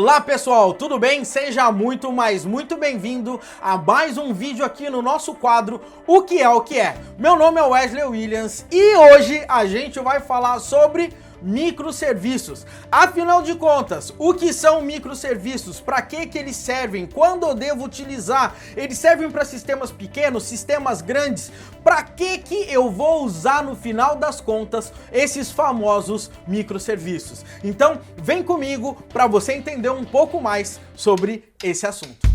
Olá pessoal, tudo bem? Seja muito bem-vindo a mais um vídeo aqui no nosso quadro O que é o que é. Meu nome é Wesley Williams e hoje a gente vai falar sobre microserviços. Afinal de contas, o que são microserviços? Para que eles servem? Quando eu devo utilizar? Eles servem para sistemas pequenos, sistemas grandes? Para que eu vou usar no final das contas esses famosos microserviços? Então, vem comigo para você entender um pouco mais sobre esse assunto.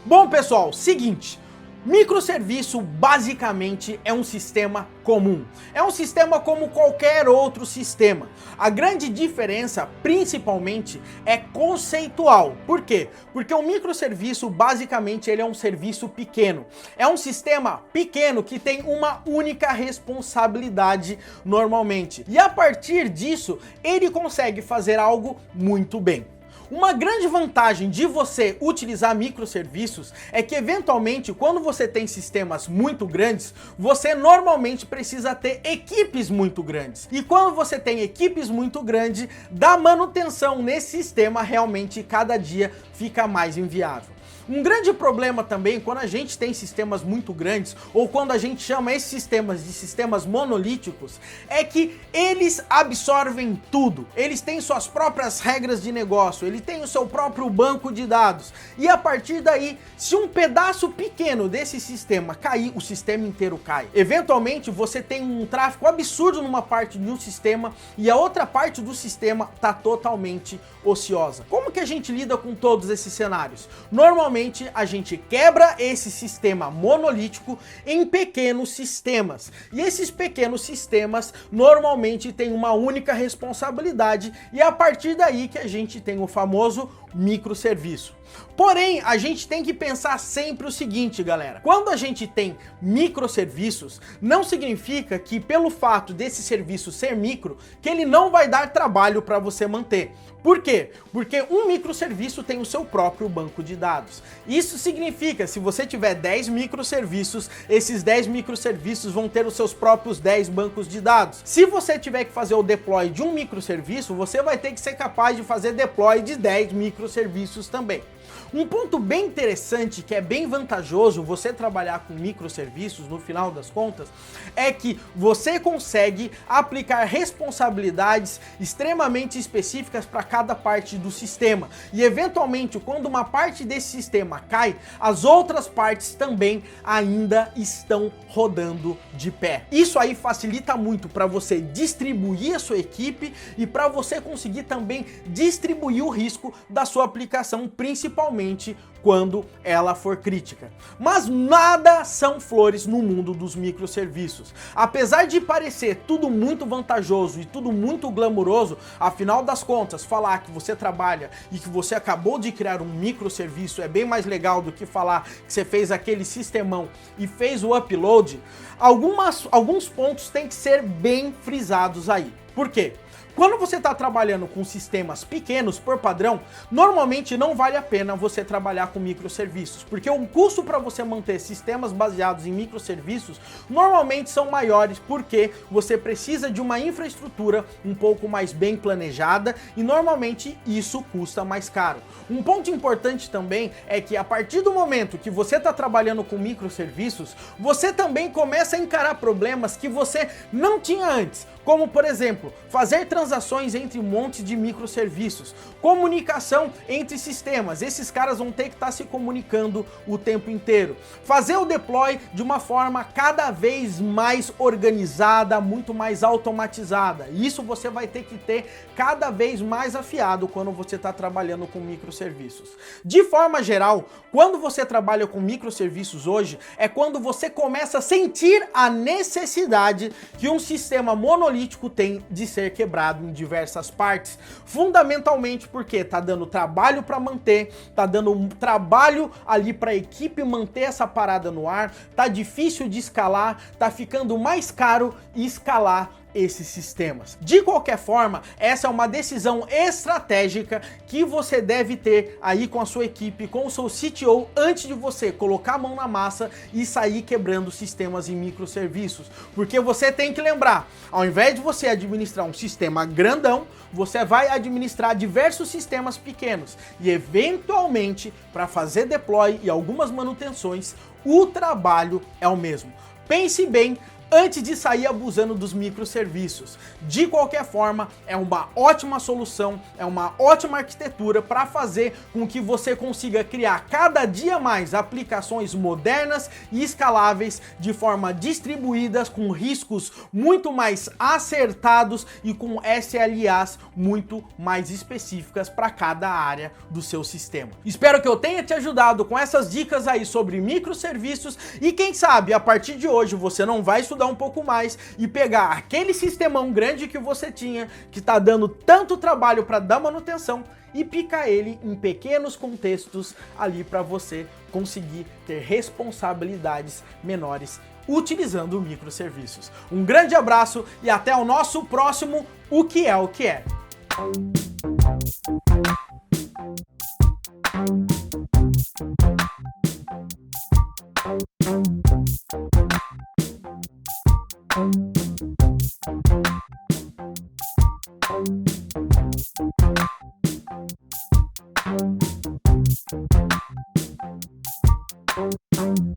Bom, pessoal, seguinte, microserviço basicamente é um sistema comum. É um sistema como qualquer outro sistema. A grande diferença, principalmente, é conceitual. Por quê? Porque o microserviço, basicamente, ele é um serviço pequeno. É um sistema pequeno que tem uma única responsabilidade normalmente. E a partir disso, ele consegue fazer algo muito bem. Uma grande vantagem de você utilizar microserviços é que, eventualmente, quando você tem sistemas muito grandes, você normalmente precisa ter equipes muito grandes. E quando você tem equipes muito grandes, da manutenção nesse sistema realmente cada dia fica mais inviável. Um grande problema também quando a gente tem sistemas muito grandes ou quando a gente chama esses sistemas de sistemas monolíticos é que eles absorvem tudo. Eles têm suas próprias regras de negócio, ele tem o seu próprio banco de dados e a partir daí, se um pedaço pequeno desse sistema cair, o sistema inteiro cai. Eventualmente você tem um tráfego absurdo numa parte de um sistema e a outra parte do sistema está totalmente ociosa. Como que a gente lida com todos esses cenários? Normalmente a gente quebra esse sistema monolítico em pequenos sistemas. E esses pequenos sistemas normalmente têm uma única responsabilidade e é a partir daí que a gente tem o famoso microserviço. Porém, a gente tem que pensar sempre o seguinte, galera. Quando a gente tem microserviços, não significa que pelo fato desse serviço ser micro, que ele não vai dar trabalho para você manter. Por quê? Porque um microserviço tem o seu próprio banco de dados. Isso significa, se você tiver 10 microserviços, esses 10 microserviços vão ter os seus próprios 10 bancos de dados. Se você tiver que fazer o deploy de um microserviço, você vai ter que ser capaz de fazer deploy de 10 microserviços também. Um ponto bem interessante, que é bem vantajoso você trabalhar com microserviços no final das contas, é que você consegue aplicar responsabilidades extremamente específicas para cada parte do sistema. E eventualmente, quando uma parte desse sistema cai, as outras partes também ainda estão rodando de pé. Isso aí facilita muito para você distribuir a sua equipe e para você conseguir também distribuir o risco da sua aplicação, principalmente quando ela for crítica. Mas nada são flores no mundo dos microserviços. Apesar de parecer tudo muito vantajoso e tudo muito glamuroso, afinal das contas, falar que você trabalha e que você acabou de criar um microserviço é bem mais legal do que falar que você fez aquele sistemão e fez o upload, alguns pontos têm que ser bem frisados aí. Por quê? Quando você está trabalhando com sistemas pequenos, por padrão, normalmente não vale a pena você trabalhar com microserviços, porque o custo para você manter sistemas baseados em microserviços normalmente são maiores, porque você precisa de uma infraestrutura um pouco mais bem planejada e normalmente isso custa mais caro. Um ponto importante também é que a partir do momento que você está trabalhando com microserviços, você também começa a encarar problemas que você não tinha antes, como por exemplo, fazer transações entre um monte de microserviços, comunicação entre sistemas, esses caras vão ter que estar se comunicando o tempo inteiro, fazer o deploy de uma forma cada vez mais organizada, muito mais automatizada, isso você vai ter que ter cada vez mais afiado quando você está trabalhando com microserviços. De forma geral, quando você trabalha com microserviços hoje, é quando você começa a sentir a necessidade que um sistema monolítico tem de ser quebrado em diversas partes, fundamentalmente porque tá dando trabalho para manter, tá dando um trabalho ali para a equipe manter essa parada no ar, tá difícil de escalar, tá ficando mais caro escalar esses sistemas. De qualquer forma, essa é uma decisão estratégica que você deve ter aí com a sua equipe, com o seu CTO, antes de você colocar a mão na massa e sair quebrando sistemas em microserviços. Porque você tem que lembrar, ao invés de você administrar um sistema grandão, você vai administrar diversos sistemas pequenos e eventualmente, para fazer deploy e algumas manutenções, o trabalho é o mesmo. Pense bem antes de sair abusando dos microserviços. De qualquer forma, é uma ótima solução, é uma ótima arquitetura para fazer com que você consiga criar cada dia mais aplicações modernas e escaláveis de forma distribuídas, com riscos muito mais acertados e com SLAs muito mais específicas para cada área do seu sistema. Espero que eu tenha te ajudado com essas dicas aí sobre microserviços e quem sabe a partir de hoje você não vai estudar um pouco mais e pegar aquele sistemão grande que você tinha, que está dando tanto trabalho para dar manutenção, e picar ele em pequenos contextos ali para você conseguir ter responsabilidades menores utilizando microserviços. Um grande abraço e até o nosso próximo O Que É O Que É. Thank you.